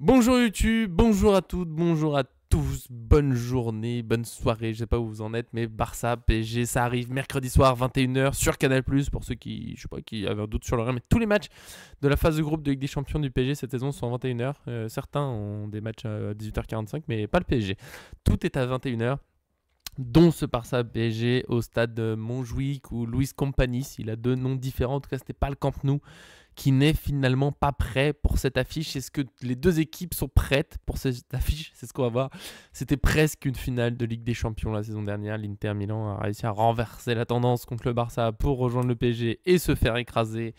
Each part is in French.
Bonjour YouTube, bonjour à toutes, bonjour à tous, bonne journée, bonne soirée, je sais pas où vous en êtes, mais Barça, PSG, ça arrive mercredi soir 21h sur Canal+, pour ceux qui, je sais pas, qui avaient un doute sur l'horaire, mais tous les matchs de la phase de groupe de Ligue des Champions du PSG cette saison sont à 21h, certains ont des matchs à 18h45, mais pas le PSG, tout est à 21h. Dont ce Barça PSG au stade de Montjuïc ou Luis Companys, il a deux noms différents, en tout cas c'était pas le Camp Nou, qui n'est finalement pas prêt pour cette affiche. Est-ce que les deux équipes sont prêtes pour cette affiche? C'est ce qu'on va voir. C'était presque une finale de Ligue des Champions la saison dernière. L'Inter Milan a réussi à renverser la tendance contre le Barça pour rejoindre le PSG et se faire écraser.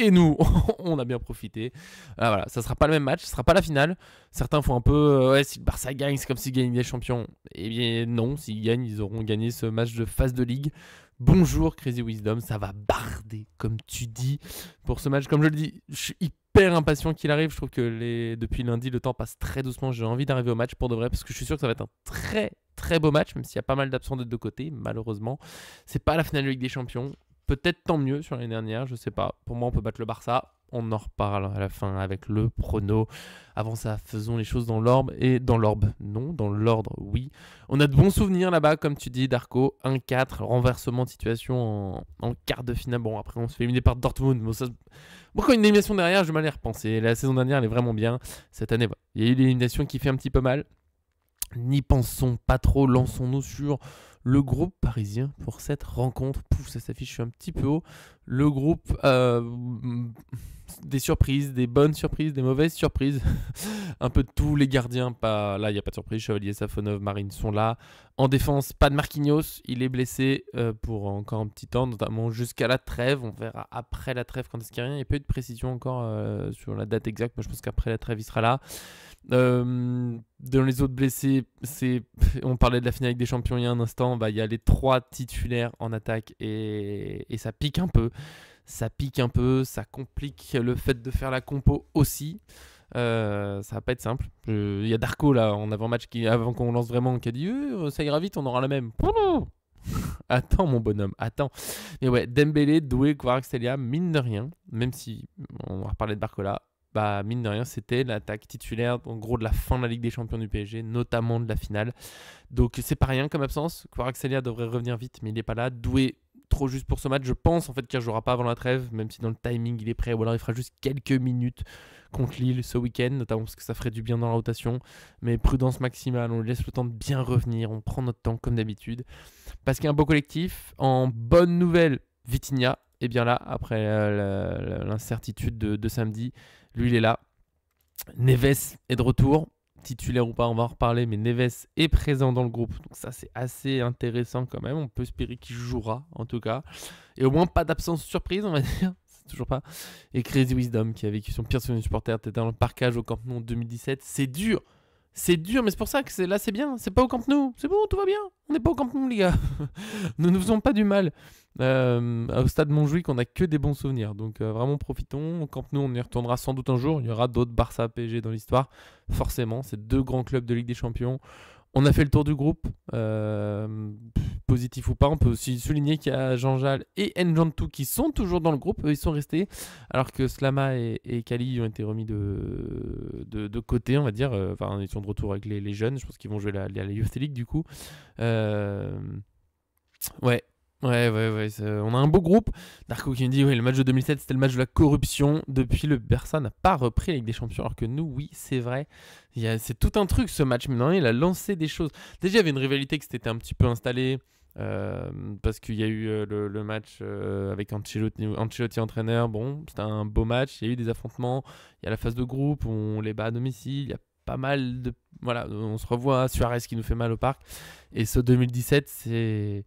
Et nous, on a bien profité. Voilà, ça sera pas le même match, ça sera pas la finale. Certains font un peu, ouais, si le Barça gagne, c'est comme s'ils gagnaient des champions. Eh bien non, s'ils gagnent, ils auront gagné ce match de phase de ligue. Bonjour Crazy Wisdom, ça va barder, comme tu dis, pour ce match. Comme je le dis, je suis hyper impatient qu'il arrive. Je trouve que depuis lundi, le temps passe très doucement. J'ai envie d'arriver au match pour de vrai, parce que je suis sûr que ça va être un très très beau match, même s'il y a pas mal d'absents des deux côtés, malheureusement. C'est pas la finale de Ligue des Champions. Peut-être tant mieux sur l'année dernière, je sais pas. Pour moi, on peut battre le Barça. On en reparle à la fin avec le prono. Avant ça, faisons les choses dans l'ordre et dans l'ordre. Non, dans l'ordre, oui. On a de bons souvenirs là-bas, comme tu dis, Darko. 1-4, renversement de situation en quart de finale. Bon, après, on se fait éliminer par Dortmund. Bon, quand une élimination derrière, je vais mal y repenser. La saison dernière, elle est vraiment bien. Cette année, il y a eu l'élimination qui fait un petit peu mal. N'y pensons pas trop, lançons-nous sur le groupe parisien pour cette rencontre. Pouf, ça s'affiche un petit peu haut. Le groupe, des surprises, des bonnes surprises, des mauvaises surprises. Un peu de tous les gardiens. Là, il n'y a pas de surprise. Chevalier, Safonov, Marine sont là. En défense, pas de Marquinhos. Il est blessé pour encore un petit temps, notamment jusqu'à la trêve. On verra après la trêve quand est-ce qu'il y a rien. Il n'y a pas eu de précision encore sur la date exacte, mais je pense qu'après la trêve, il sera là. Dans les autres blessés, on parlait de la finale avec des champions il y a un instant, il y a les 3 titulaires en attaque et ça pique un peu. Ça pique un peu, ça complique le fait de faire la compo aussi. Ça va pas être simple. Il y a Darko là en avant-match avant qu'on lance vraiment qui a dit ça ira vite, on aura la même. Attends mon bonhomme, attends. Mais ouais, Dembélé, Doué, Kvaratskhelia, mine de rien, même si on va reparler de Barcola, mine de rien, c'était l'attaque titulaire, en gros, de la fin de la Ligue des Champions du PSG, notamment de la finale. Donc, c'est pas rien comme absence. Kvaratskhelia devrait revenir vite, mais il n'est pas là. Doué, trop juste pour ce match. Je pense en fait qu'il ne jouera pas avant la trêve, même si dans le timing il est prêt, ou alors il fera juste quelques minutes contre Lille ce week-end, notamment parce que ça ferait du bien dans la rotation. Mais prudence maximale, on lui laisse le temps de bien revenir, on prend notre temps comme d'habitude. Parce qu'il y a un beau collectif. En bonne nouvelle, Vitinha est bien là après l'incertitude de samedi. Lui, il est là. Neves est de retour. Titulaire ou pas, on va en reparler, mais Neves est présent dans le groupe. Donc ça, c'est assez intéressant quand même. On peut espérer qu'il jouera, en tout cas. Et au moins, pas d'absence surprise, on va dire. C'est toujours pas. Et Crazy Wisdom, qui a vécu son pire souvenir de supporter, t'étais dans le parkage au Camp Nou en 2017. C'est dur. C'est dur, mais c'est pour ça que là, c'est bien. C'est pas au Camp Nou. C'est bon, tout va bien. On n'est pas au Camp Nou, les gars. Ne nous faisons pas du mal. Au stade Montjuïc, on n'a que des bons souvenirs. Donc vraiment profitons. Au Camp Nou, on y retournera sans doute un jour. Il y aura d'autres Barça PSG dans l'histoire. Forcément, c'est 2 grands clubs de Ligue des Champions. On a fait le tour du groupe. Positif ou pas, on peut aussi souligner qu'il y a Jean-Jal et Njantou qui sont toujours dans le groupe. Eux, ils sont restés. Alors que Slama et Kali ont été remis de côté, on va dire. Enfin, ils sont de retour avec les jeunes. Je pense qu'ils vont jouer la Youth League du coup. Ouais. Ouais, on a un beau groupe. Darko qui me dit, le match de 2007, c'était le match de la corruption. Depuis, le Barça n'a pas repris la Ligue des Champions. Alors que nous, oui, c'est vrai. C'est tout un truc, ce match. Maintenant, il a lancé des choses. Déjà, il y avait une rivalité qui s'était un petit peu installée. Parce qu'il y a eu le match avec Ancelotti entraîneur. Bon, c'était un beau match. Il y a eu des affrontements. Il y a la phase de groupe où on les bat à domicile. Il y a pas mal de... Voilà, on se revoit. Suarez qui nous fait mal au parc. Et ce 2017,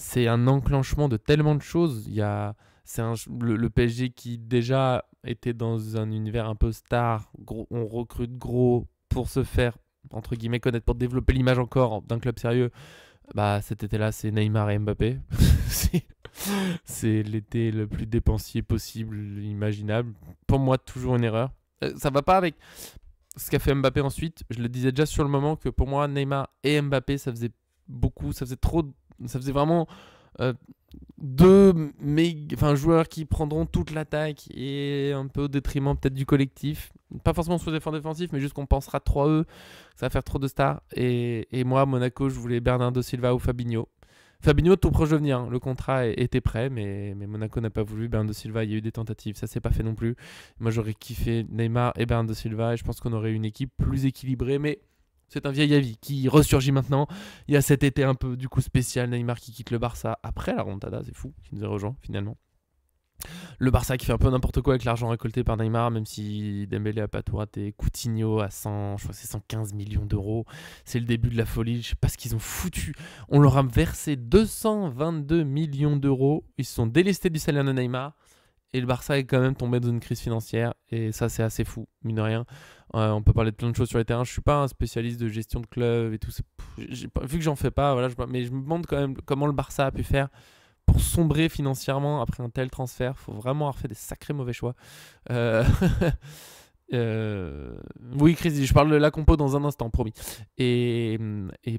c'est un enclenchement de tellement de choses. Le PSG qui déjà était dans un univers un peu star. Gros, on recrute gros pour se faire, entre guillemets, connaître, pour développer l'image encore d'un club sérieux. Cet été-là, c'est Neymar et Mbappé. c'est l'été le plus dépensier possible, imaginable. Pour moi, toujours une erreur. Ça va pas avec ce qu'a fait Mbappé ensuite. Je le disais déjà sur le moment que pour moi, Neymar et Mbappé, ça faisait beaucoup, ça faisait trop... Ça faisait vraiment Euh, deux joueurs qui prendront toute l'attaque et un peu au détriment peut-être du collectif. Pas forcément sous effort défensif, mais juste qu'on pensera trop à eux. Ça va faire trop de stars. Et moi, Monaco, je voulais Bernardo Silva ou Fabinho. Fabinho, tout proche de venir. Le contrat était prêt, mais Monaco n'a pas voulu. Bernardo Silva, il y a eu des tentatives. Ça s'est pas fait non plus. Moi, j'aurais kiffé Neymar et Bernardo Silva. Et je pense qu'on aurait une équipe plus équilibrée. Mais c'est un vieil avis qui ressurgit maintenant. Il y a cet été un peu du coup spécial. Neymar qui quitte le Barça après la remontada. C'est fou qu'il nous ait rejoint finalement. Le Barça qui fait un peu n'importe quoi avec l'argent récolté par Neymar, même si Dembélé a pas tout raté. Coutinho à 100, je crois que c'est 115 millions d'euros. C'est le début de la folie. Je sais pas ce qu'ils ont foutu. On leur a versé 222 millions d'euros. Ils se sont délestés du salaire de Neymar. Et le Barça est quand même tombé dans une crise financière. Et ça, c'est assez fou, mine de rien. On peut parler de plein de choses sur les terrains. Je suis pas un spécialiste de gestion de club et tout. Vu que j'en fais pas, voilà, mais je me demande quand même comment le Barça a pu faire pour sombrer financièrement après un tel transfert. Faut vraiment avoir fait des sacrés mauvais choix. Euh, Oui, Chris, je parle de la compo dans un instant, promis. Et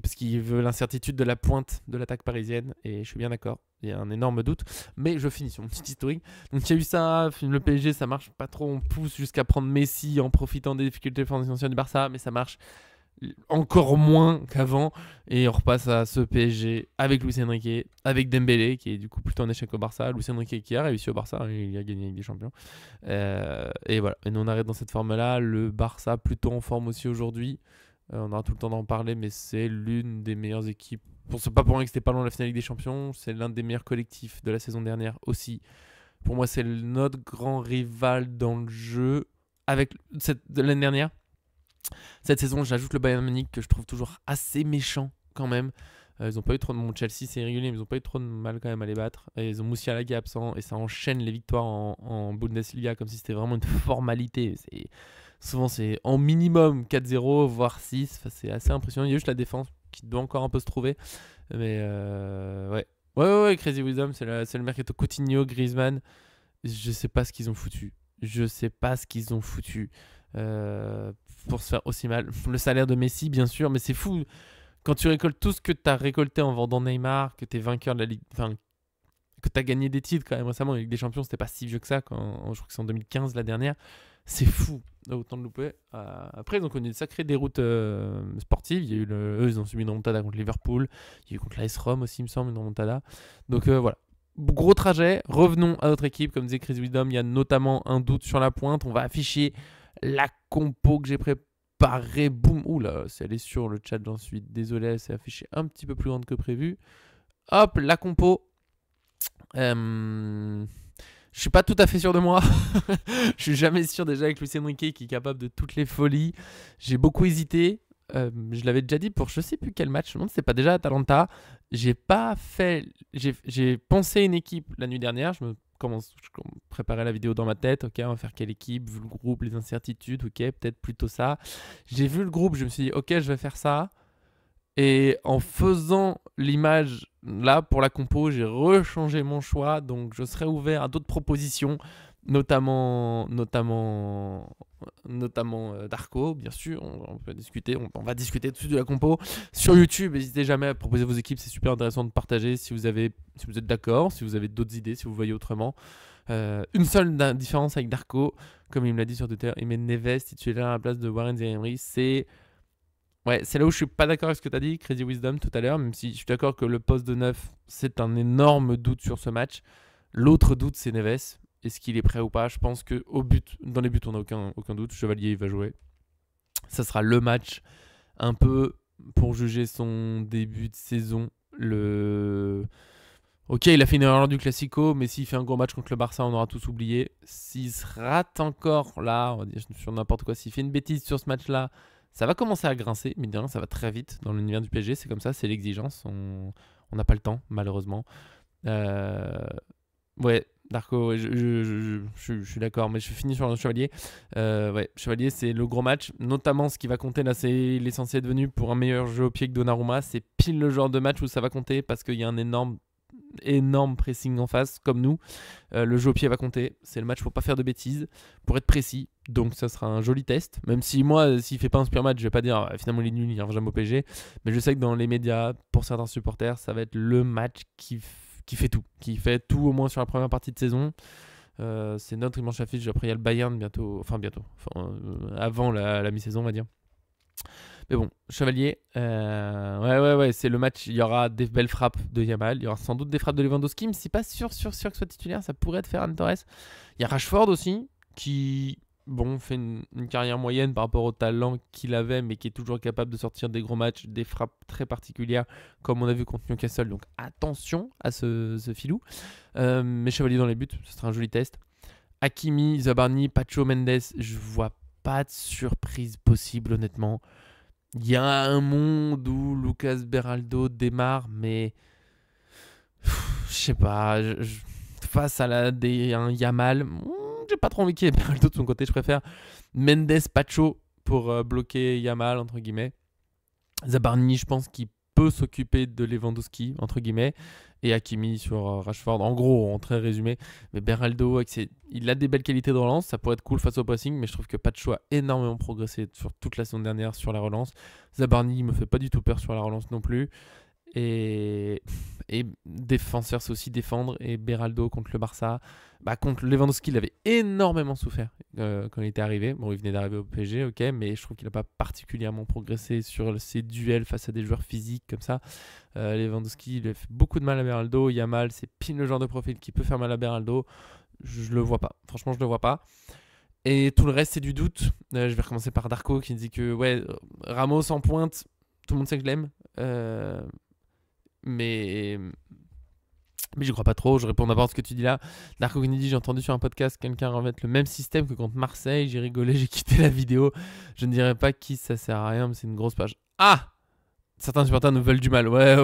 parce qu'il veut l'incertitude de la pointe de l'attaque parisienne, et je suis bien d'accord, il y a un énorme doute. Mais je finis sur mon petit historique. Donc il y a eu ça, le PSG, ça marche pas trop, on pousse jusqu'à prendre Messi en profitant des difficultés financières du Barça, mais ça marche encore moins qu'avant, et on repasse à ce PSG avec Luis Enrique, avec Dembélé qui est du coup plutôt en échec au Barça, Luis Enrique qui a réussi au Barça, il a gagné avec des champions, et voilà, et nous on arrête dans cette forme là. Le Barça plutôt en forme aussi aujourd'hui, on aura tout le temps d'en parler, mais c'est l'une des meilleures équipes, c'est pas pour rien que c'était pas loin de la finale Ligue des Champions, c'est l'un des meilleurs collectifs de la saison dernière aussi. Pour moi c'est notre grand rival dans le jeu avec de l'année dernière. Cette saison, j'ajoute le Bayern Munich que je trouve toujours assez méchant quand même. Ils n'ont pas eu trop de mal. Chelsea, c'est régulier, mais ils n'ont pas eu trop de mal quand même à les battre. Et ils ont Musiala qui est absent et ça enchaîne les victoires en Bundesliga comme si c'était vraiment une formalité. Souvent, c'est en minimum 4-0, voire 6. Enfin, c'est assez impressionnant. Il y a juste la défense qui doit encore un peu se trouver. Mais ouais. Ouais, Crazy Wisdom, c'est le mercato Coutinho, Griezmann. Je sais pas ce qu'ils ont foutu. Pour se faire aussi mal. Le salaire de Messi, bien sûr, mais c'est fou. Quand tu récoltes tout ce que tu as récolté en vendant Neymar, que tu es vainqueur de la Ligue, enfin, que tu as gagné des titres quand même récemment. La Ligue des Champions, c'était pas si vieux que ça. Je crois que c'est en 2015 la dernière. C'est fou, autant de louper. Après, ils ont connu de sacrées déroutes sportives. Il y a eu eux, ils ont subi une remontada contre Liverpool. Il y a eu contre l'AS Rome aussi, il me semble, une remontada. Donc voilà. Gros trajet. Revenons à notre équipe. Comme disait Chris Wisdom, il y a notamment un doute sur la pointe. On va afficher la compo que j'ai préparée. Boum. Oula, si elle est sur le chat, j'en suis désolé. Elle s'est affichée un petit peu plus grande que prévu. Hop, la compo. Je suis pas tout à fait sûr de moi. Je suis jamais sûr déjà avec Luis Enrique qui est capable de toutes les folies. J'ai beaucoup hésité. Je l'avais déjà dit pour je sais plus quel match. Je me demande si c'est pas déjà Atalanta. J'ai pensé une équipe la nuit dernière. Je préparais la vidéo dans ma tête. Ok, on va faire quelle équipe, vu le groupe, les incertitudes. Ok, peut-être plutôt ça. J'ai vu le groupe, je me suis dit ok, je vais faire ça. Et en faisant l'image là pour la compo, j'ai rechangé mon choix. Donc je serai ouvert à d'autres propositions, notamment Darko, bien sûr. On peut discuter, on va discuter tout de suite de la compo sur YouTube. N'hésitez jamais à proposer vos équipes, c'est super intéressant de partager si vous êtes d'accord, si vous avez d'autres idées, si vous voyez autrement. Une seule différence avec Darko, comme il me l'a dit sur Twitter, il met Neves titulaire à la place de Warren Zaïre-Emery. C'est là où je suis pas d'accord avec ce que tu as dit, Crazy Wisdom, tout à l'heure, même si je suis d'accord que le poste de 9, c'est un énorme doute sur ce match. L'autre doute, c'est Neves. Est-ce qu'il est prêt ou pas? Je pense que dans les buts, on n'a aucun doute. Chevalier, il va jouer. Ça sera le match un peu pour juger son début de saison. Ok, il a fait une erreur du Classico, mais s'il fait un gros match contre le Barça, on aura tous oublié. S'il se rate encore là, on va dire sur n'importe quoi, s'il fait une bêtise sur ce match-là, ça va commencer à grincer, mais ça va très vite dans l'univers du PSG, c'est comme ça, c'est l'exigence, on n'a pas le temps, malheureusement. Ouais, Darko, ouais, je suis d'accord, mais je finis sur le Chevalier. Chevalier, c'est le gros match, notamment ce qui va compter là, c'est l'essentiel est devenu pour un meilleur jeu au pied que Donnarumma, c'est pile le genre de match où ça va compter parce qu'il y a un énorme pressing en face, comme nous. Le jeu au pied va compter. C'est le match pour pas faire de bêtises, pour être précis. Donc ça sera un joli test. Même si moi, s'il fait pas un super match, je vais pas dire finalement il est nul, il n'y jamais au PSG. Mais je sais que dans les médias, pour certains supporters, ça va être le match qui fait tout. Qui fait tout au moins sur la première partie de saison. C'est notre dimanche affiche. Après, il y a le Bayern bientôt. Avant la mi-saison, on va dire. Mais bon, Chevalier, ouais, c'est le match. Il y aura des belles frappes de Yamal. Il y aura sans doute des frappes de Lewandowski. Mais c'est pas sûr que soit titulaire. Ça pourrait être Ferran Torres. Il y a Rashford aussi, qui fait une carrière moyenne par rapport au talent qu'il avait, mais qui est toujours capable de sortir des gros matchs, des frappes très particulières, comme on a vu contre Newcastle. Donc attention à ce filou. Mais Chevalier dans les buts, ce sera un joli test. Hakimi, Zabarni, Pacho, Mendes, je vois pas de surprise possible, honnêtement. Il y a un monde où Lucas Beraldo démarre, mais je sais pas. Face à un Yamal, j'ai pas trop envie qu'il y ait Beraldo de son côté. Je préfère Mendes, Pacho pour bloquer Yamal, entre guillemets. Zabarni, je pense qu'il peut s'occuper de Lewandowski, entre guillemets, et Hakimi sur Rashford, en gros, en très résumé. Mais Beraldo, il a des belles qualités de relance, ça pourrait être cool face au pressing, mais je trouve que Pacho a énormément progressé sur toute la saison dernière sur la relance. Zabarni, il me fait pas du tout peur sur la relance non plus. Et défenseur, c'est aussi défendre. Et Beraldo contre le Barça, contre Lewandowski, il avait énormément souffert quand il était arrivé. Bon, il venait d'arriver au PSG, ok, mais je trouve qu'il n'a pas particulièrement progressé sur ses duels face à des joueurs physiques comme ça. Lewandowski, il a fait beaucoup de mal à Beraldo. Yamal, c'est pile le genre de profil qui peut faire mal à Beraldo. Je le vois pas. Franchement, je le vois pas. Et tout le reste, c'est du doute. Je vais recommencer par Darko qui dit que Ramos en pointe, tout le monde sait que je l'aime. Mais j'y crois pas trop. Je réponds d'abord à ce que tu dis là. Darko Kennedy, j'ai entendu sur un podcast quelqu'un remettre le même système que contre Marseille. J'ai rigolé, j'ai quitté la vidéo. Je ne dirais pas qui ça sert à rien, mais c'est une grosse page. Ah, certains supporters nous veulent du mal. Ouais,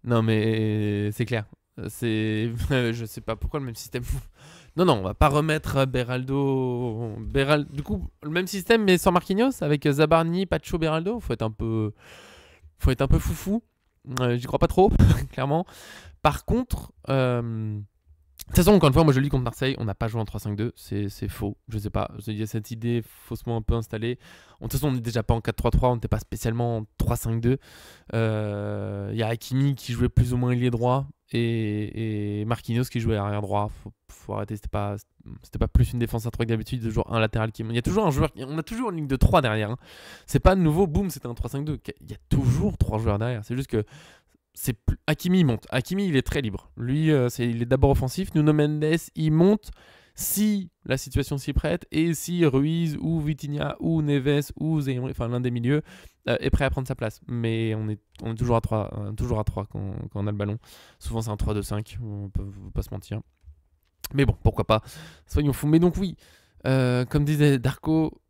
non mais c'est clair. Je sais pas pourquoi le même système. Non, on va pas remettre Beraldo. Du coup, le même système mais sans Marquinhos avec Zabarni, Pacho, Beraldo. Faut être un peu foufou. J'y crois pas trop, clairement. Par contre, de toute façon, encore une fois, moi je le dis contre Marseille, on n'a pas joué en 3-5-2, c'est faux, je sais pas. Il y a cette idée faussement un peu installée. De toute façon, on n'est déjà pas en 4-3-3, on n'était pas spécialement en 3-5-2. Il y a Hakimi qui jouait plus ou moins ailier droit et Marquinhos qui jouait arrière droit. Faut arrêter, c'était pas plus une défense à 3 que d'habitude, toujours un latéral qui. Il y a toujours un joueur, on a toujours une ligne de 3 derrière. Hein. C'est pas nouveau, boum, c'était un 3-5-2. Il y a toujours 3 joueurs derrière, c'est juste que. Hakimi monte. Hakimi, il est très libre. Lui, il est d'abord offensif. Nuno Mendes, il monte si la situation s'y prête et si Ruiz ou Vitinha ou Neves ou Zeyemri, enfin l'un des milieux, est prêt à prendre sa place. Mais on est toujours à 3, quand on a le ballon. Souvent, c'est un 3-2-5. On peut pas se mentir. Mais bon, pourquoi pas. Soyons fous. Mais donc oui, comme disait Darko,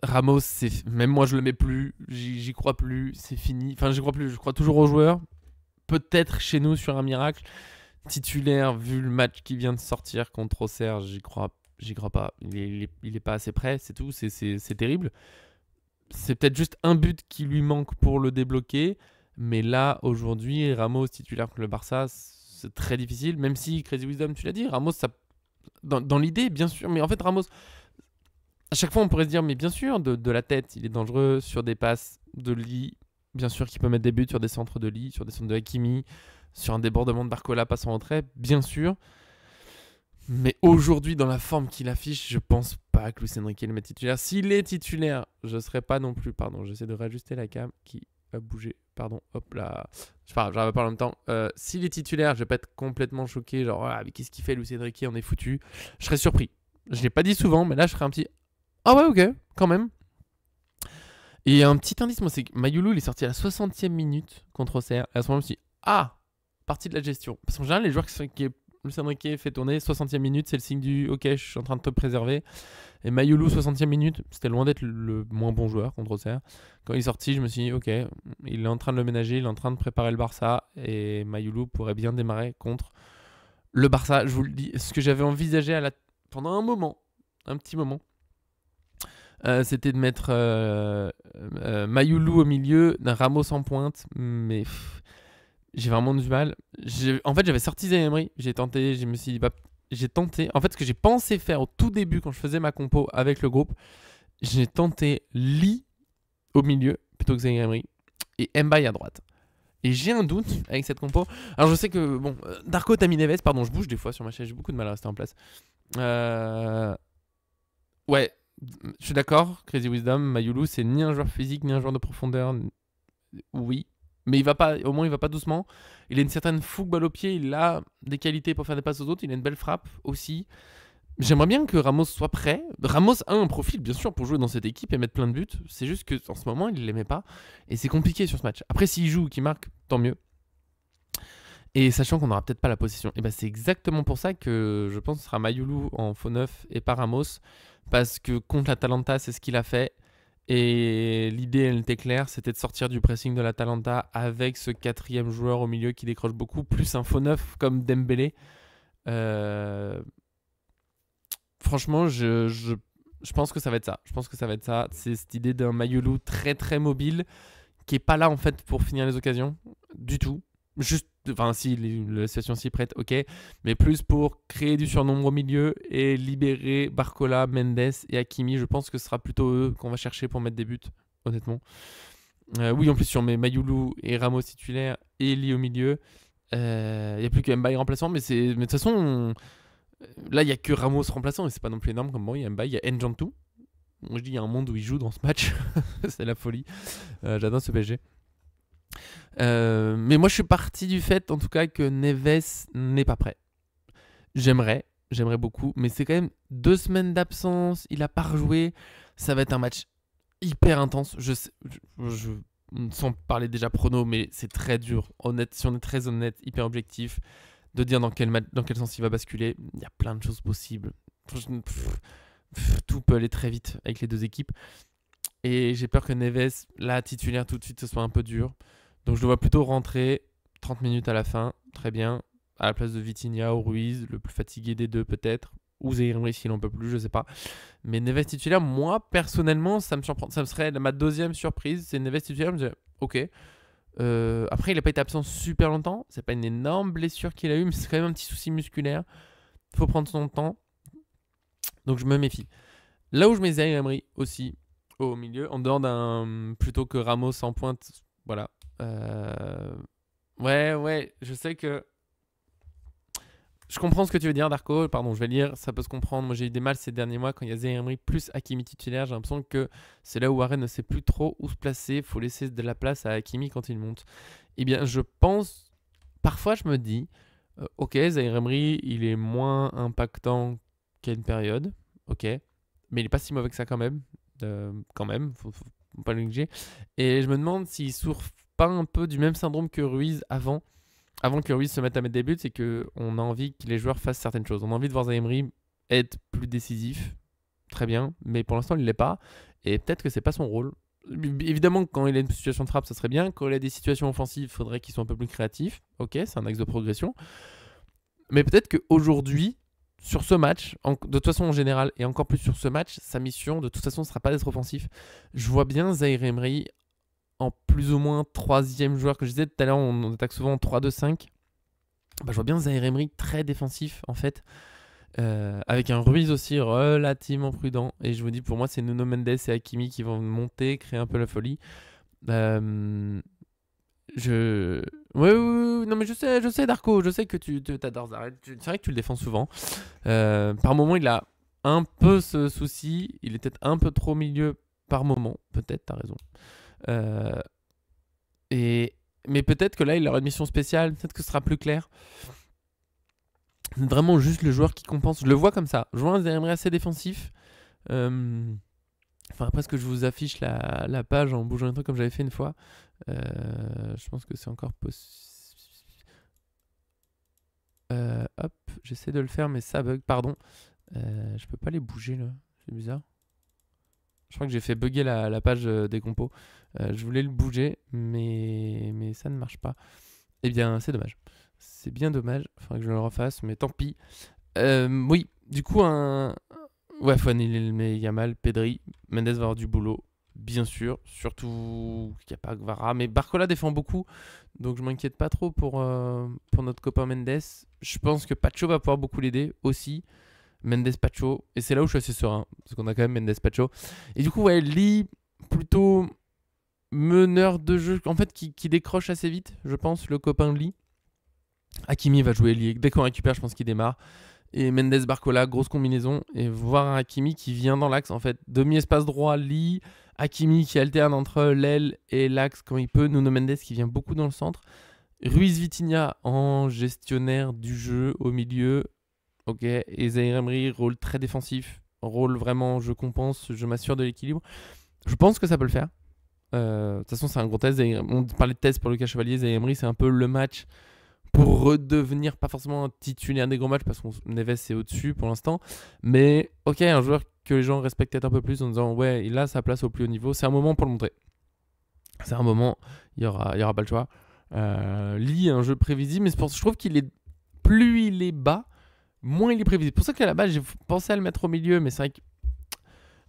Ramos, même moi je le mets plus, j'y crois plus, c'est fini. Enfin, j'y crois plus, je crois toujours aux joueurs. Peut-être chez nous sur un miracle. Titulaire, vu le match qui vient de sortir contre Auxerre, j'y crois pas. Il est pas assez prêt, c'est tout, c'est terrible. C'est peut-être juste un but qui lui manque pour le débloquer. Mais là, aujourd'hui, Ramos titulaire contre le Barça, c'est très difficile. Même si, Crazy Wisdom, tu l'as dit, Ramos, ça, dans l'idée, bien sûr. Mais en fait, Ramos, à chaque fois, on pourrait se dire, mais bien sûr, de la tête, il est dangereux sur des passes de Lee. Bien sûr qu'il peut mettre des buts sur des centres de Lee, sur des centres de Hakimi, sur un débordement de Barcola passant en retrait, bien sûr. Mais aujourd'hui, dans la forme qu'il affiche, je pense pas que Luis Enrique le mette titulaire. S'il est titulaire, je serais pas non plus. Pardon, j'essaie de réajuster la cam qui a bougé. Pardon, hop là. J'arrive pas en même temps. S'il est titulaire, je vais pas être complètement choqué. Genre, mais qu'est-ce qu'il fait, Luis Enrique? On est foutu. Je serais surpris. Je l'ai pas dit souvent, mais là, je serais un petit. Ah ouais, ok, quand même. Et un petit indice, moi, c'est que Mayulu, il est sorti à la 60e minute contre Auxerre. Et à ce moment, je me suis dit, partie de la gestion. Parce qu'en général, les joueurs qui Luis Enrique fait tourner 60e minute, c'est le signe du OK, je suis en train de te préserver. Et Mayulu, 60e minute, c'était loin d'être le moins bon joueur contre Auxerre. Quand il est sorti, je me suis dit, OK, il est en train de le ménager, il est en train de préparer le Barça. Et Mayulu pourrait bien démarrer contre le Barça. Je vous le dis, ce que j'avais envisagé pendant un petit moment. C'était de mettre Mayulu au milieu, Ramos en pointe, mais j'ai vraiment du mal. En fait, j'avais sorti Zeyemri, j'ai tenté. En fait, ce que j'ai pensé faire au tout début quand je faisais ma compo avec le groupe, j'ai tenté Lee au milieu plutôt que Zeyemri et Mbaye à droite. Et j'ai un doute avec cette compo. Alors je sais que, bon, Darko, t'as mis Neves, pardon, je bouge des fois sur ma chaise, j'ai beaucoup de mal à rester en place. Ouais, je suis d'accord, Crazy Wisdom, Mayulu, c'est ni un joueur physique, ni un joueur de profondeur, oui. Mais il va pas, au moins il va pas doucement. Il a une certaine fougue balle au pied, il a des qualités pour faire des passes aux autres, il a une belle frappe aussi. J'aimerais bien que Ramos soit prêt. Ramos a un profil, bien sûr, pour jouer dans cette équipe et mettre plein de buts. C'est juste qu'en ce moment, il ne l'aimait pas. Et c'est compliqué sur ce match. Après, s'il joue ou qu'il marque, tant mieux. Et sachant qu'on n'aura peut-être pas la possession. Et ben c'est exactement pour ça que je pense que ce sera Mayulu en faux neuf et pas Ramos. Parce que contre l'Atalanta, c'est ce qu'il a fait. Et l'idée, elle était claire, c'était de sortir du pressing de l'Atalanta avec ce quatrième joueur au milieu qui décroche beaucoup, plus un faux neuf comme Dembélé. Franchement, je pense que ça va être ça. Je pense que ça va être ça. C'est cette idée d'un Mayulu très très mobile qui est pas là en fait pour finir les occasions du tout. Juste, enfin si la situation s'y prête, ok, mais plus pour créer du surnombre au milieu et libérer Barcola, Mendes et Hakimi. Je pense que ce sera plutôt eux qu'on va chercher pour mettre des buts, honnêtement. Oui, en plus si on met Mayulu et Ramos titulaires et Lee au milieu, il n'y a plus que Mbaye remplaçant, mais de toute façon, là il n'y a que Ramos remplaçant et c'est pas non plus énorme comme bon, il y a Mbaye, il y a N'Jantou. Moi je dis il y a un monde où il joue dans ce match, c'est la folie. J'adore ce PSG. Mais moi je suis parti du fait en tout cas que Neves n'est pas prêt. J'aimerais beaucoup, mais c'est quand même 2 semaines d'absence, il a pas rejoué, ça va être un match hyper intense. Sans parler déjà prono, mais c'est très dur. Honnête, si on est très honnête, hyper objectif, de dire dans quel sens il va basculer. Il y a plein de choses possibles. Tout peut aller très vite avec les deux équipes. Et j'ai peur que Neves, là, titulaire tout de suite, ce soit un peu dur. Donc je le vois plutôt rentrer 30 minutes à la fin, très bien, à la place de Vitinha ou Ruiz, le plus fatigué des deux peut-être, ou Zaïre Emery s'il n'en peut plus, je sais pas. Mais Neves titulaire, moi personnellement, ça me surprend. Ça me serait ma deuxième surprise, c'est Neves titulaire, je me disais, ok. Après, il n'a pas été absent super longtemps, c'est pas une énorme blessure qu'il a eu, mais c'est quand même un petit souci musculaire. Il faut prendre son temps. Donc je me méfie. Là où je mets Zaïre Emery aussi, au milieu, en dehors d'un plutôt que Ramos en pointe, voilà. Ouais, je sais que je comprends ce que tu veux dire, Darko. Pardon, je vais lire, ça peut se comprendre. Moi, j'ai eu des mal ces derniers mois quand il y a Zaïre Emery plus Hakimi titulaire. J'ai l'impression que c'est là où Warren ne sait plus trop où se placer. Il faut laisser de la place à Hakimi quand il monte. Eh bien, je pense, parfois, je me dis, ok, Zaïre Emery, il est moins impactant qu'à une période, ok, mais il est pas si mauvais que ça quand même. Faut pas le négliger. Et je me demande s'il souffre pas un peu du même syndrome que Ruiz avant que Ruiz se mette à mettre des buts, c'est qu'on a envie que les joueurs fassent certaines choses. On a envie de voir Zaïre Emery être plus décisif, très bien, mais pour l'instant il ne l'est pas, et peut-être que c'est pas son rôle. Évidemment, quand il a une situation de frappe, ça serait bien. Quand il a des situations offensives, il faudrait qu'il soit un peu plus créatif. Ok, c'est un axe de progression. Mais peut-être qu'aujourd'hui, sur ce match, de toute façon en général, et encore plus sur ce match, sa mission de toute façon ne sera pas d'être offensif. Je vois bien Zaïre Emery en plus ou moins troisième joueur, que je disais tout à l'heure, on attaque souvent en 3-2-5. Bah, je vois bien Zaïre Emery très défensif en fait, avec un Ruiz aussi relativement prudent. Et je vous dis, pour moi, c'est Nuno Mendes et Hakimi qui vont monter, créer un peu la folie. Oui, non mais je sais Darko, je sais que tu t'adores Zared. C'est vrai que tu le défends souvent. Par moment, il a un peu ce souci. Il est peut-être un peu trop milieu par moment. Peut-être, t'as raison. Mais peut-être que là, il aura une mission spéciale. Peut-être que ce sera plus clair. Vraiment juste le joueur qui compense. Je le vois comme ça. Je vois un Zaïre Emery assez défensif. Enfin, après, ce que je vous affiche la page en bougeant un truc comme j'avais fait une fois. Je pense que c'est encore possible. Hop, j'essaie de le faire, mais ça bug. Pardon. Je peux pas les bouger là. C'est bizarre. Je crois que j'ai fait bugger la page des compos. Je voulais le bouger, mais ça ne marche pas. Eh bien, c'est dommage. C'est bien dommage. Il faudrait que je le refasse, mais tant pis. Oui, du coup, ouais, faut annuler Yamal, Pedri. Mendes va avoir du boulot, bien sûr. Surtout qu'il n'y a pas Guevara. Mais Barcola défend beaucoup, donc je m'inquiète pas trop pour notre copain Mendes. Je pense que Pacho va pouvoir beaucoup l'aider aussi. Mendes Pacho. Et c'est là où je suis assez serein, parce qu'on a quand même Mendes Pacho. Et du coup, ouais, Lee, plutôt meneur de jeu, en fait, qui décroche assez vite, je pense, le copain de Lee. Hakimi va jouer Lee. Dès qu'on récupère, je pense qu'il démarre. Et Mendes Barcola, grosse combinaison. Et voir un Hakimi qui vient dans l'axe, en fait. Demi-espace droit, Lee. Hakimi qui alterne entre l'aile et l'axe quand il peut. Nuno Mendes qui vient beaucoup dans le centre. Ruiz Vitinha en gestionnaire du jeu au milieu. Ok. Et Zaïre Emery, rôle très défensif. Rôle vraiment, je compense, je m'assure de l'équilibre. Je pense que ça peut le faire. De toute façon, c'est un gros test. On parlait de test pour Lucas Chevalier. Zaïre Emery, c'est un peu le match pour redevenir pas forcément un titulaire des grands matchs parce que Neves est au-dessus pour l'instant. Mais ok, un joueur que les gens respectent peut-être un peu plus en disant ouais, il a sa place au plus haut niveau. C'est un moment pour le montrer. C'est un moment, il y aura pas le choix. Lee, un jeu prévisible, mais je trouve qu'il est plus il est bas, moins il est prévisible. C'est pour ça qu'à la base, j'ai pensé à le mettre au milieu, mais c'est vrai que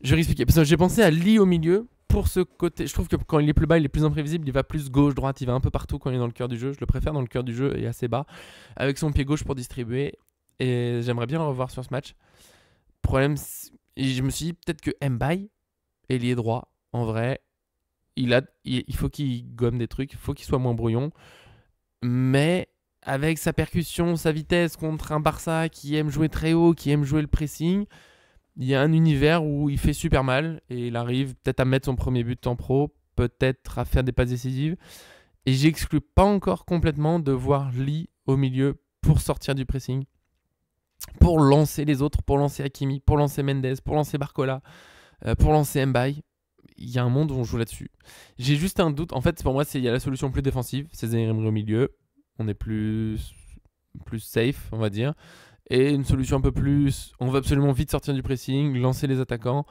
je vais expliquer. Parce que j'ai pensé à Lee au milieu pour ce côté. Je trouve que quand il est plus bas, il est plus imprévisible. Il va plus gauche, droite, il va un peu partout quand il est dans le cœur du jeu. Je le préfère dans le cœur du jeu et assez bas, avec son pied gauche pour distribuer. Et j'aimerais bien le revoir sur ce match. Problème, je me suis dit peut-être que Mbaye, ailier droit, en vrai, il faut qu'il gomme des trucs, il faut qu'il soit moins brouillon. Mais avec sa percussion, sa vitesse contre un Barça qui aime jouer très haut, qui aime jouer le pressing, il y a un univers où il fait super mal et il arrive peut-être à mettre son premier but en pro, peut-être à faire des passes décisives. Et j'exclus pas encore complètement de voir Lee au milieu pour sortir du pressing, pour lancer les autres, pour lancer Hakimi, pour lancer Mendes, pour lancer Barcola, pour lancer Mbaye. Il y a un monde où on joue là-dessus. J'ai juste un doute. En fait, pour moi, il y a la solution plus défensive, c'est Zaïre Emery au milieu. On est plus safe, on va dire. Et une solution un peu plus... On veut absolument vite sortir du pressing, lancer les attaquants.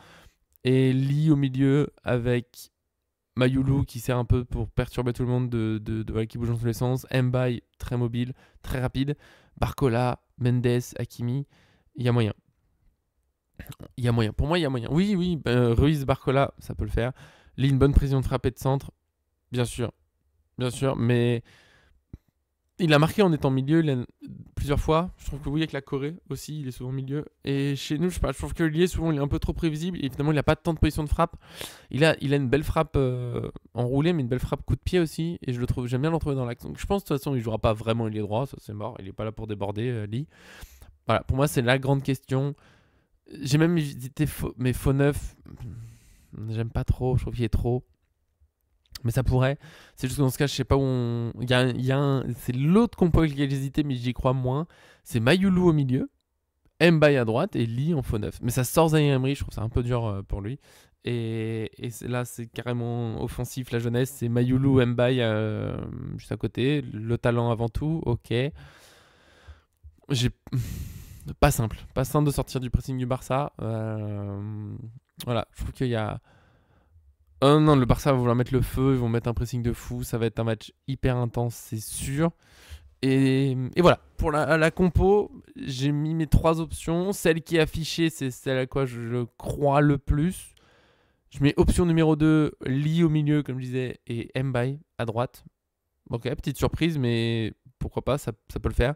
Et Lee au milieu avec Mayulu qui sert un peu pour perturber tout le monde qui bouge dans tous les sens. Mbaye, très mobile, très rapide. Barcola, Mendes, Hakimi. Il y a moyen. Il y a moyen. Pour moi, il y a moyen. Oui, Ruiz, Barcola, ça peut le faire. Lee, une bonne précision de frappée de centre. Bien sûr. Mais... Il a marqué en étant milieu plusieurs fois. Je trouve que oui, avec la Corée aussi, il est souvent milieu. Et chez nous, je sais pas, je trouve que Lié, souvent, il est un peu trop prévisible. Et finalement, il n'a pas tant de position de frappe. Il a une belle frappe enroulée, mais une belle frappe coup de pied aussi. Et j'aime bien le retrouver dans l'axe. Donc je pense de toute façon, il ne jouera pas vraiment ailier droit. Ça, c'est mort. Il n'est pas là pour déborder, Lee. Voilà, pour moi, c'est la grande question. J'ai même hésité, mais faux neuf, j'aime pas trop. Je trouve qu'il est trop. Mais ça pourrait. C'est juste que dans ce cas, je sais pas où on. C'est l'autre compo avec lequel j'hésitais, mais j'y crois moins. C'est Mayulu au milieu, Mbaye à droite et Lee en faux neuf. Mais ça sort Zaïre Emery, je trouve ça un peu dur pour lui. Et là, c'est carrément offensif, la jeunesse. C'est Mayulu, Mbaye juste à côté. Le talent avant tout, ok. Pas simple de sortir du pressing du Barça. Voilà, je trouve qu'il y a. Oh non, le Barça va vouloir mettre le feu, ils vont mettre un pressing de fou, ça va être un match hyper intense, c'est sûr. Et voilà, pour la compo, j'ai mis mes 3 options. Celle qui est affichée, c'est celle à quoi je crois le plus. Je mets option numéro 2, Lee au milieu, comme je disais, et Mbaye à droite. Ok, petite surprise, mais pourquoi pas, ça peut le faire.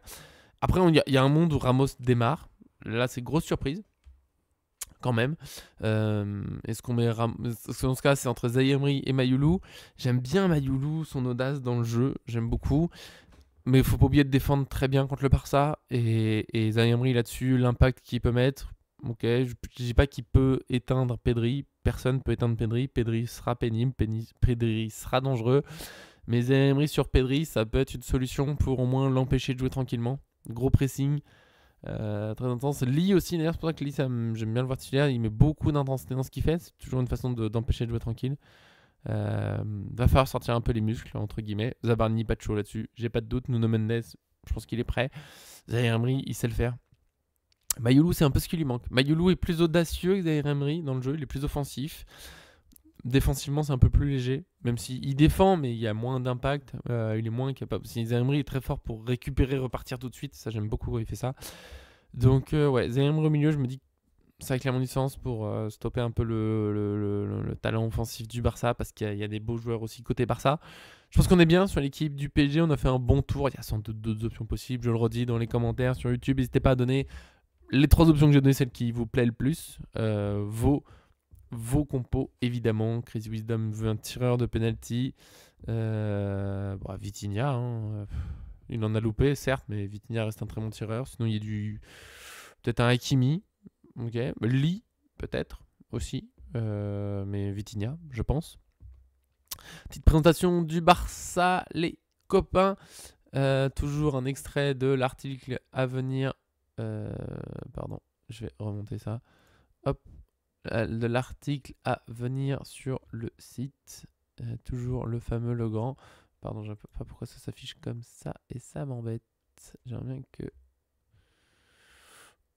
Après, il y a un monde où Ramos démarre. Là, c'est grosse surprise. Quand même. Est-ce qu'on met dans ce cas, c'est entre Zaïre Emery et Mayulu. J'aime bien Mayulu, son audace dans le jeu, j'aime beaucoup. Mais il faut pas oublier de défendre très bien contre le Barça. Et Zaïre Emery là-dessus, l'impact qu'il peut mettre. Ok, je dis pas qu'il peut éteindre Pedri. Personne peut éteindre Pedri. Pedri sera pénible, Pedri sera dangereux. Mais Zaïre Emery sur Pedri, ça peut être une solution pour au moins l'empêcher de jouer tranquillement. Gros pressing. Très intense. Lee aussi, d'ailleurs, c'est pour ça que Lee, j'aime bien le voir titulaire. Il met beaucoup d'intensité dans ce qu'il fait. C'est toujours une façon d'empêcher de jouer tranquille. Va falloir sortir un peu les muscles, entre guillemets. Zabarni, pas de chaud là-dessus. J'ai pas de doute. Nuno Mendes, je pense qu'il est prêt. Zaïre Emery, il sait le faire. Mayulu, c'est un peu ce qui lui manque. Mayulu est plus audacieux que Zaïre Emery dans le jeu. Il est plus offensif. Défensivement, c'est un peu plus léger. Même s'il défend, mais il y a moins d'impact. Il est moins capable. Zaïre Emery est très fort pour récupérer, repartir tout de suite. Ça, j'aime beaucoup quand il fait ça. Donc, ouais, Zaïre Emery au milieu, je me dis que ça a clairement du sens pour stopper un peu le talent offensif du Barça, parce qu'il y a des beaux joueurs aussi côté Barça. Je pense qu'on est bien sur l'équipe du PSG. On a fait un bon tour. Il y a sans doute d'autres options possibles. Je le redis dans les commentaires sur YouTube. N'hésitez pas à donner les 3 options que j'ai données, celles qui vous plaît le plus. Vos vos compos, évidemment. Crazy Wisdom veut un tireur de penalty. Vitinha, hein, il en a loupé, certes, mais Vitinha reste un très bon tireur. Sinon, il y a peut-être un Hakimi. Ok. Lee, peut-être, aussi. Mais Vitinha, je pense. Petite présentation du Barça, les copains. Toujours un extrait de l'article à venir. Pardon, je vais remonter ça. Hop. De l'article à venir sur le site. Toujours le fameux Legrand. Pardon, je ne sais pas pourquoi ça s'affiche comme ça et ça m'embête. J'aimerais bien que...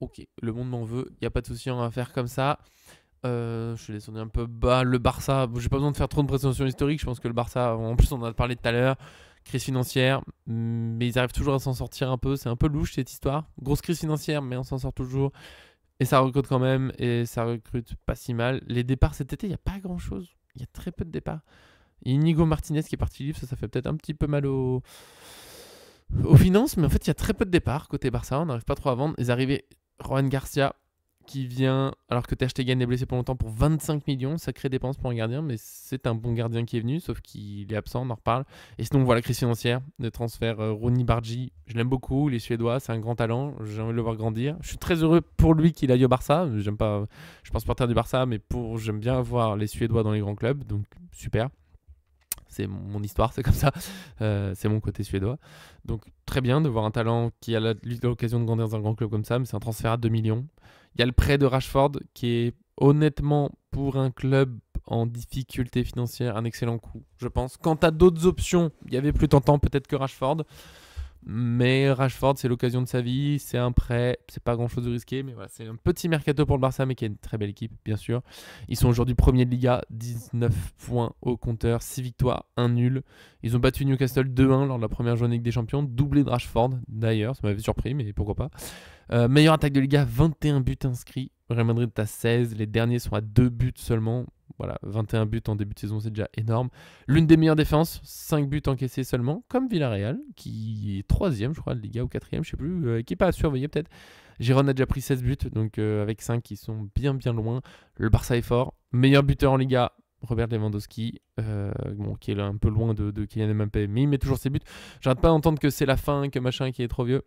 Ok, le monde m'en veut. Il n'y a pas de souci, on va faire comme ça. Je suis descendu un peu bas. Le Barça, j'ai pas besoin de faire trop de présentation historique. Je pense que le Barça, en plus on en a parlé tout à l'heure, crise financière, mais ils arrivent toujours à s'en sortir un peu. C'est un peu louche cette histoire. Grosse crise financière, mais on s'en sort toujours. Et ça recrute quand même, et ça recrute pas si mal. Les départs cet été, il n'y a pas grand chose. Il y a très peu de départs. Inigo Martinez qui est parti libre, ça fait peut-être un petit peu mal aux finances, mais en fait il y a très peu de départs côté Barça, on n'arrive pas trop à vendre. Ils arrivaient Juan Garcia qui vient, alors que Ter Stegen est blessé pour longtemps, pour 25 millions, sacrée dépense pour un gardien, mais c'est un bon gardien qui est venu, sauf qu'il est absent, on en reparle. Et sinon, voilà, crise financière, de transfert Ronny Bargi, je l'aime beaucoup, les Suédois, c'est un grand talent, j'ai envie de le voir grandir. Je suis très heureux pour lui qu'il aille au Barça, j'aime pas, je pense porter du Barça, mais j'aime bien voir les Suédois dans les grands clubs, donc super. C'est mon histoire, c'est comme ça. C'est mon côté suédois. Donc très bien de voir un talent qui a l'occasion de grandir dans un grand club comme ça, mais c'est un transfert à 2 millions. Il y a le prêt de Rashford qui est honnêtement pour un club en difficulté financière un excellent coup, je pense. Quant à d'autres options, il y avait plus tentant peut-être que Rashford. Mais Rashford, c'est l'occasion de sa vie, c'est un prêt, c'est pas grand chose de risqué, mais voilà, c'est un petit mercato pour le Barça, mais qui est une très belle équipe, bien sûr. Ils sont aujourd'hui premiers de Liga, 19 points au compteur, 6 victoires, 1 nul. Ils ont battu Newcastle 2-1 lors de la première journée Ligue des Champions, doublé de Rashford d'ailleurs, ça m'avait surpris, mais pourquoi pas. Meilleure attaque de Liga, 21 buts inscrits. Real Madrid est à 16, les derniers sont à 2 buts seulement. Voilà, 21 buts en début de saison, c'est déjà énorme. L'une des meilleures défenses, 5 buts encaissés seulement, comme Villarreal, qui est 3ème, je crois, de Liga ou 4ème, je sais plus, qui n'est pas à surveiller peut-être. Girona a déjà pris 16 buts, donc avec 5 qui sont bien loin. Le Barça est fort. Meilleur buteur en Liga, Robert Lewandowski, qui est un peu loin de Kylian Mbappé, mais il met toujours ses buts. J'arrête pas d'entendre que c'est la fin, que machin, qui est trop vieux.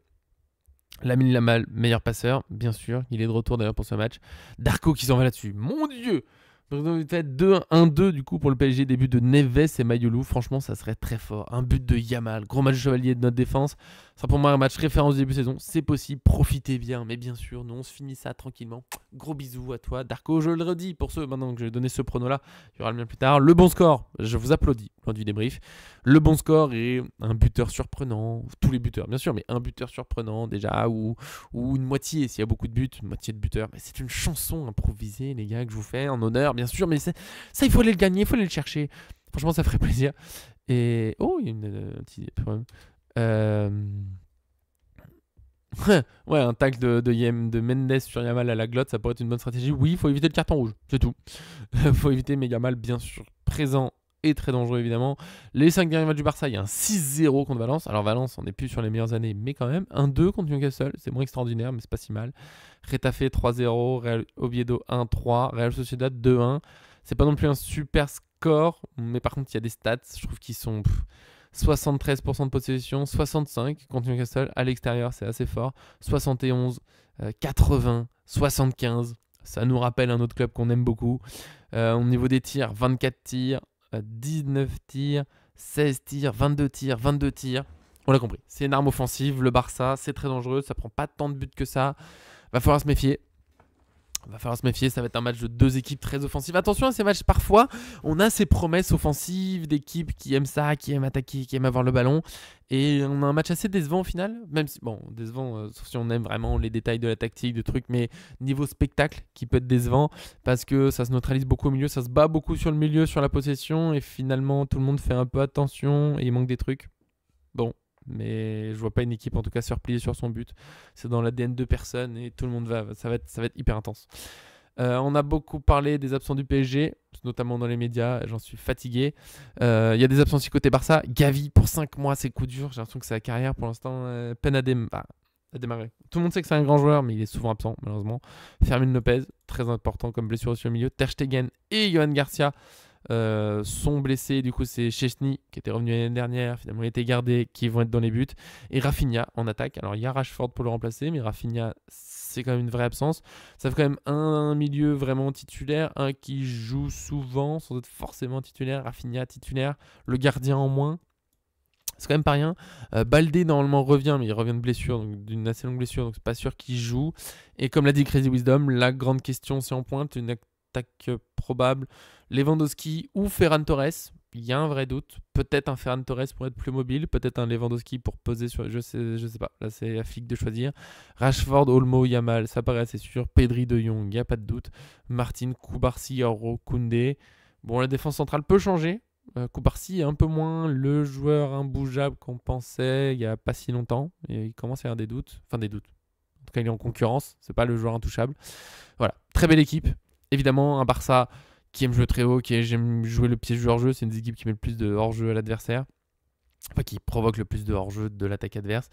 Lamine Yamal, meilleur passeur, bien sûr. Il est de retour d'ailleurs pour ce match. Darko qui s'en va là-dessus. Mon Dieu! Donc, peut-être 1-2 du coup pour le PSG, début de Neves et Mayolou. Franchement, ça serait très fort. Un but de Yamal, gros match de chevalier de notre défense. Ça sera pour moi un match référence début de saison. C'est possible, profitez bien. Mais bien sûr, nous on se finit ça tranquillement. Gros bisous à toi, Darko. Je le redis pour ceux maintenant que j'ai donné ce prono-là. Il y aura le mien plus tard. Le bon score, je vous applaudis, point du débrief. Le bon score est un buteur surprenant. Tous les buteurs, bien sûr, mais un buteur surprenant déjà. Ou une moitié, s'il y a beaucoup de buts, une moitié de buteurs. Mais c'est une chanson improvisée, les gars, que je vous fais en honneur, bien sûr. Mais ça, il faut aller le gagner, il faut aller le chercher. Franchement, ça ferait plaisir. Et... Oh, il y a un petit problème. Ouais, un tacle de Mendes sur Yamal à la glotte, ça pourrait être une bonne stratégie. Oui, il faut éviter le carton rouge, c'est tout. Il faut éviter, mais Yamal, bien sûr, présent et très dangereux, évidemment. Les 5 derniers matchs du Barça, il y a un 6-0 contre Valence. Alors, Valence, on n'est plus sur les meilleures années, mais quand même. 1-2 contre Newcastle, c'est moins extraordinaire, mais c'est pas si mal. Retafe 3-0, Real Oviedo 1-3, Real Sociedad 2-1. C'est pas non plus un super score, mais par contre, il y a des stats, je trouve qu'ils sont... 73% de possession, 65 contre Newcastle à l'extérieur, c'est assez fort. 71, 80, 75. Ça nous rappelle un autre club qu'on aime beaucoup. Au niveau des tirs, 24 tirs, 19 tirs, 16 tirs, 22 tirs, 22 tirs. On l'a compris, c'est une arme offensive. Le Barça, c'est très dangereux, ça prend pas tant de buts que ça. Va falloir se méfier. Ça va être un match de 2 équipes très offensives. Attention à ces matchs, parfois, on a ces promesses offensives d'équipes qui aiment ça, qui aiment attaquer, qui aiment avoir le ballon. Et on a un match assez décevant au final, même si, bon, décevant, sauf si on aime vraiment les détails de la tactique, de trucs, mais niveau spectacle qui peut être décevant, parce que ça se neutralise beaucoup au milieu, ça se bat beaucoup sur le milieu, sur la possession, et finalement, tout le monde fait un peu attention, et il manque des trucs. Bon. Mais je vois pas une équipe en tout cas se replier sur son but. C'est dans l'ADN de personne et tout le monde ça va être hyper intense. On a beaucoup parlé des absents du PSG, notamment dans les médias, j'en suis fatigué. Il y a des absents aussi côté Barça. Gavi pour 5 mois, c'est coup dur, j'ai l'impression que c'est la carrière pour l'instant. Peine à à démarrer. Tout le monde sait que c'est un grand joueur, mais il est souvent absent, malheureusement. Fermin Lopez, très important comme blessure sur le milieu. Ter Stegen et Johan Garcia sont blessés. Du coup, c'est Chesney qui était revenu l'année dernière, finalement il a été gardé, qui vont être dans les buts. Et Rafinha en attaque. Alors, il y a Rashford pour le remplacer, mais Rafinha, c'est quand même une vraie absence. Ça fait quand même un milieu vraiment titulaire, un qui joue souvent, sans être forcément titulaire. Rafinha titulaire, le gardien en moins. C'est quand même pas rien. Baldé normalement revient, mais il revient de blessure, donc d'une assez longue blessure, donc c'est pas sûr qu'il joue. Et comme l'a dit Crazy Wisdom, la grande question c'est en pointe, une attaque probable, Lewandowski ou Ferran Torres. Il y a un vrai doute. Peut-être un Ferran Torres pour être plus mobile, peut-être un Lewandowski pour poser sur. Je sais pas. Là c'est à Flick de choisir. Rashford, Olmo, Yamal, ça paraît assez sûr. Pedri, De Jong, il n'y a pas de doute. Martin, Koubarsi, Oro, Koundé. Bon, la défense centrale peut changer. Koubarsi est un peu moins le joueur imbougeable qu'on pensait il n'y a pas si longtemps. Et il commence à y avoir des doutes. Enfin, des doutes. En tout cas, il est en concurrence. C'est pas le joueur intouchable. Voilà. Très belle équipe. Évidemment, un Barça qui aime jouer très haut, qui aime jouer le piège du hors-jeu. C'est une des équipes qui met le plus de hors-jeu à l'adversaire. Enfin, qui provoque le plus de hors-jeu de l'attaque adverse.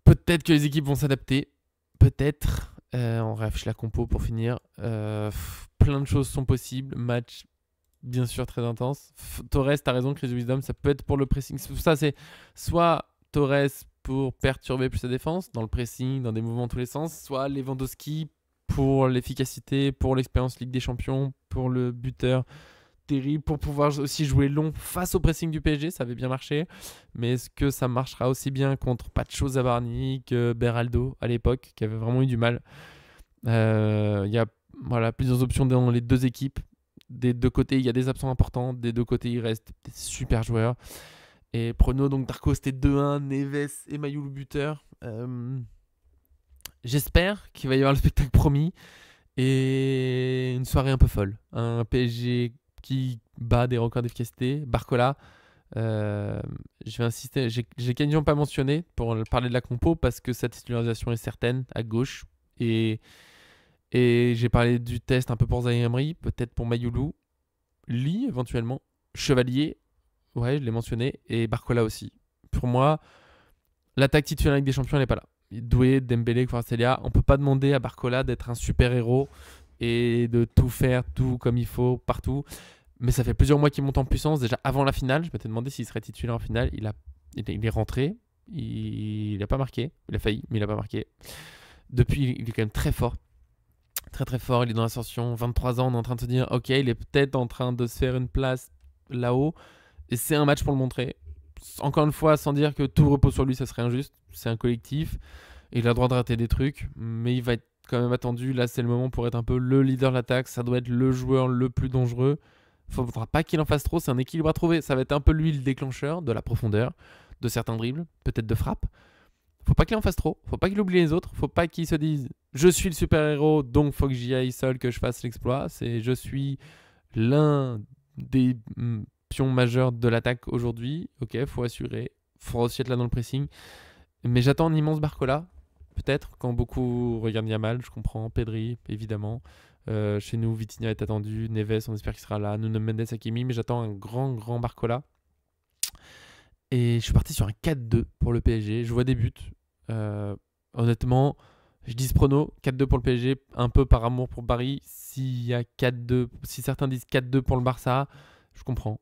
Peut-être que les équipes vont s'adapter. Peut-être. On réaffiche la compo pour finir. Plein de choses sont possibles. Match bien sûr très intense. Torres, t'as raison, Crazy Wisdom, ça peut être pour le pressing. Ça, c'est soit Torres pour perturber plus sa défense, dans le pressing, dans des mouvements dans tous les sens, soit Lewandowski pour l'efficacité, pour l'expérience Ligue des Champions, pour le buteur terrible, pour pouvoir aussi jouer long face au pressing du PSG, ça avait bien marché. Mais est-ce que ça marchera aussi bien contre Pacho Zabarni que Beraldo à l'époque, qui avait vraiment eu du mal? Il y a plusieurs options dans les deux équipes. Des deux côtés, il y a des absents importants. Des deux côtés, il reste des super joueurs. Et Prono, donc Darko, c'était 2-1. Neves et Mayou le buteur. J'espère qu'il va y avoir le spectacle promis. Et une soirée un peu folle. Un PSG qui bat des records d'efficacité. Barcola. Je vais insister. J'ai quasiment pas mentionné pour parler de la compo parce que sa titularisation est certaine à gauche. Et j'ai parlé du test un peu pour Zaïre Emery, peut-être pour Mayoulou, Lee éventuellement, Chevalier, ouais je l'ai mentionné, et Barcola aussi. Pour moi, l'attaque titulaire avec des champions elle n'est pas là. Doué, Dembélé, Kvaratskhelia, on peut pas demander à Barcola d'être un super héros et de tout faire, tout comme il faut, partout. Mais ça fait plusieurs mois qu'il monte en puissance. Déjà avant la finale, je m'étais demandé s'il serait titulaire en finale. Il est rentré, il n'a pas marqué, il a failli, mais il n'a pas marqué. Depuis, il est quand même très fort. Très très fort, il est dans l'ascension, 23 ans, on est en train de se dire ok, il est peut-être en train de se faire une place là-haut, et c'est un match pour le montrer. Encore une fois, sans dire que tout repose sur lui, ça serait injuste, c'est un collectif, il a le droit de rater des trucs, mais il va être quand même attendu, là c'est le moment pour être un peu le leader de l'attaque, ça doit être le joueur le plus dangereux, il ne faudra pas qu'il en fasse trop, c'est un équilibre à trouver, ça va être un peu lui le déclencheur de la profondeur, de certains dribbles, peut-être de frappe. Faut pas qu'il en fasse trop, faut pas qu'il oublie les autres, faut pas qu'il se dise je suis le super-héros donc faut que j'y aille seul, que je fasse l'exploit. C'est je suis l'un des pions majeurs de l'attaque aujourd'hui. Ok, faut assurer, faut aussi être là dans le pressing. Mais j'attends un immense Barcola, peut-être, quand beaucoup regardent Yamal, je comprends, Pedri évidemment. Chez nous, Vitinha est attendu, Neves on espère qu'il sera là, Nuno Mendes, Hakimi, mais j'attends un grand Barcola. Et je suis parti sur un 4-2 pour le PSG. Je vois des buts. Honnêtement, je dis prono 4-2 pour le PSG, un peu par amour pour Paris. S'il y a 4-2, si certains disent 4-2 pour le Barça, je comprends.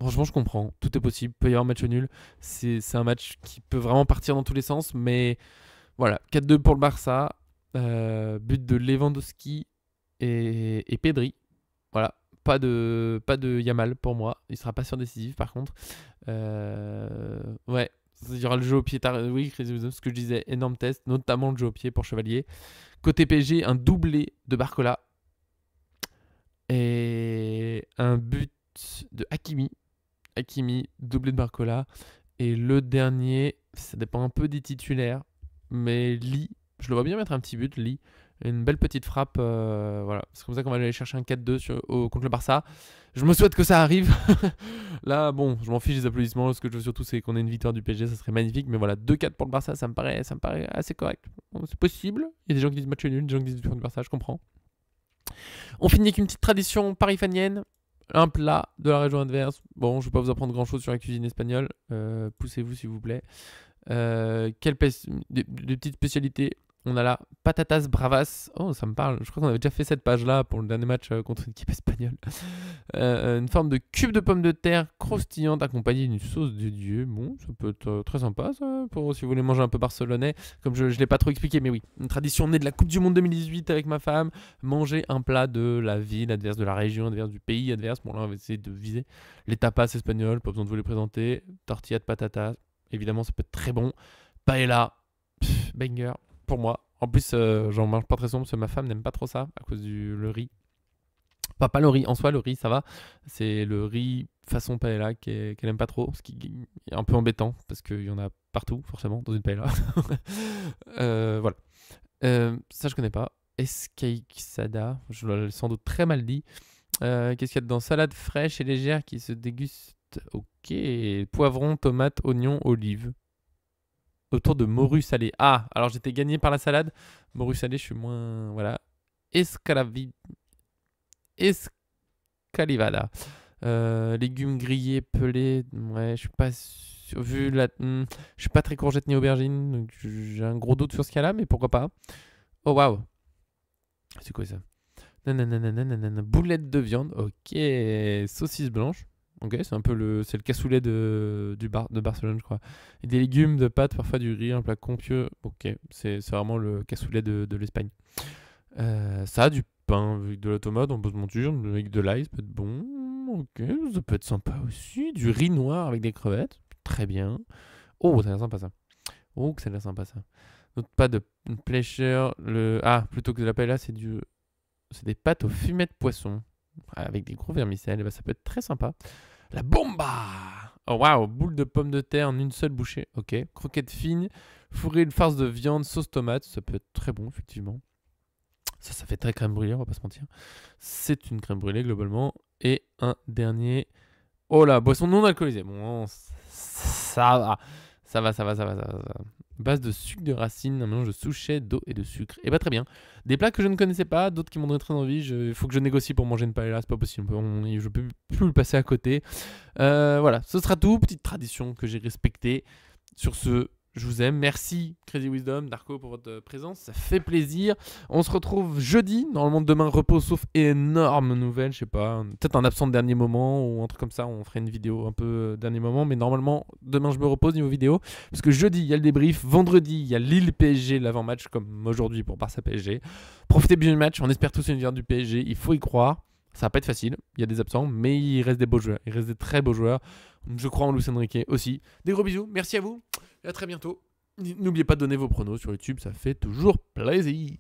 Franchement, je comprends. Tout est possible. Il peut y avoir un match nul. C'est un match qui peut vraiment partir dans tous les sens. Mais voilà, 4-2 pour le Barça. But de Lewandowski et Pedri. Voilà. Pas de Yamal pour moi. Il sera pas décisif par contre. Ouais. Il y aura le jeu au pied. Oui, ce que je disais, énorme test, notamment le jeu au pied pour Chevalier. Côté PSG, un doublé de Barcola. Et un but de Hakimi. Hakimi, doublé de Barcola. Et le dernier, ça dépend un peu des titulaires. Mais Lee, je le vois bien mettre un petit but, Lee. Une belle petite frappe, voilà. C'est comme ça qu'on va aller chercher un 4-2 contre le Barça. Je me souhaite que ça arrive. Là, bon, je m'en fiche des applaudissements. Ce que je veux surtout, c'est qu'on ait une victoire du PSG, ça serait magnifique. Mais voilà, 2-4 pour le Barça, ça me paraît assez correct. Bon, c'est possible. Il y a des gens qui disent match nul, des gens qui disent victoire du Barça, je comprends. On finit avec une petite tradition parifanienne. Un plat de la région adverse. Bon, je ne vais pas vous apprendre grand chose sur la cuisine espagnole. Poussez-vous s'il vous plaît. Des petites spécialités. On a la patatas bravas. Oh, ça me parle. Je crois qu'on avait déjà fait cette page-là pour le dernier match contre une équipe espagnole. Une forme de cube de pommes de terre croustillante accompagnée d'une sauce de Dieu. Bon, ça peut être très sympa, ça, pour si vous voulez manger un peu barcelonais. Comme je ne l'ai pas trop expliqué, mais oui. Une tradition née de la Coupe du Monde 2018 avec ma femme. Manger un plat de la ville adverse, de la région adverse, du pays adverse. Bon, là, on va essayer de viser les tapas espagnols. Pas besoin de vous les présenter. Tortilla de patatas. Évidemment, ça peut être très bon. Paella. Banger. Pour moi. En plus, j'en mange pas très souvent parce que ma femme n'aime pas trop ça à cause le riz. Enfin, pas le riz en soi, le riz ça va. C'est le riz façon paella qu'elle aime pas trop, ce qui est un peu embêtant parce qu'il y en a partout, forcément, dans une paella. Voilà. Ça, je connais pas. Escaixada, je l'ai sans doute très mal dit. Qu'est-ce qu'il y a dedans? Salade fraîche et légère qui se déguste. Ok. Poivron, tomate, oignon, olive. Autour de morue salée. Ah, alors j'étais gagné par la salade. Morue salée, je suis moins. Voilà. Escalivada. Légumes grillés, pelés. Ouais, je suis pas sûr. Je suis pas très courgette ni aubergine. Donc j'ai un gros doute sur ce cas-là, mais pourquoi pas. Oh waouh. C'est quoi ça? Nanana, boulette de viande. Ok. Saucisse blanche. Ok, c'est un peu le cassoulet de Barcelone, je crois. Et des légumes, de pâtes, parfois du riz, un plat compieux. Ok, c'est vraiment le cassoulet de l'Espagne. Ça a du pain avec de la tomate, on peut se mentir, avec de l'ail, ça peut être bon. Ok, ça peut être sympa aussi. Du riz noir avec des crevettes. Très bien. Oh, ça a l'air sympa ça. Oh, que ça a l'air sympa ça. Donc, pas de pêcheur. Ah, plutôt que de la paella, c'est des pâtes au fumet de poisson. Avec des gros vermicelles, bah, ça peut être très sympa. La bomba! Oh waouh, boule de pommes de terre en une seule bouchée. Ok. Croquettes fines, fourrée une farce de viande, sauce tomate. Ça peut être très bon, effectivement. Ça fait très crème brûlée, on va pas se mentir. C'est une crème brûlée, globalement. Et un dernier. Oh là, boisson non alcoolisée. Bon, ça va. Ça va. Base de sucre de racine, un mélange de souchet, d'eau et de sucre. Et bah très bien. Des plats que je ne connaissais pas, d'autres qui m'ont donné très envie. Il faut que je négocie pour manger une paella, c'est pas possible. Je peux plus le passer à côté. Voilà, ce sera tout. Petite tradition que j'ai respectée. Sur ce, je vous aime. Merci Crazy Wisdom, Darko pour votre présence. Ça fait plaisir. On se retrouve jeudi. Normalement demain repos sauf énorme nouvelle. Je sais pas. Peut-être un absent de dernier moment ou un truc comme ça. On ferait une vidéo un peu dernier moment. Mais normalement demain je me repose niveau vidéo. Parce que jeudi il y a le débrief. Vendredi il y a Lille PSG l'avant-match comme aujourd'hui pour Barça PSG. Profitez bien du match. On espère tous une victoire du PSG. Il faut y croire. Ça va pas être facile, il y a des absents, mais il reste des beaux joueurs, il reste des très beaux joueurs. Je crois en Luis Enrique aussi. Des gros bisous, merci à vous et à très bientôt. N'oubliez pas de donner vos pronos sur YouTube, ça fait toujours plaisir.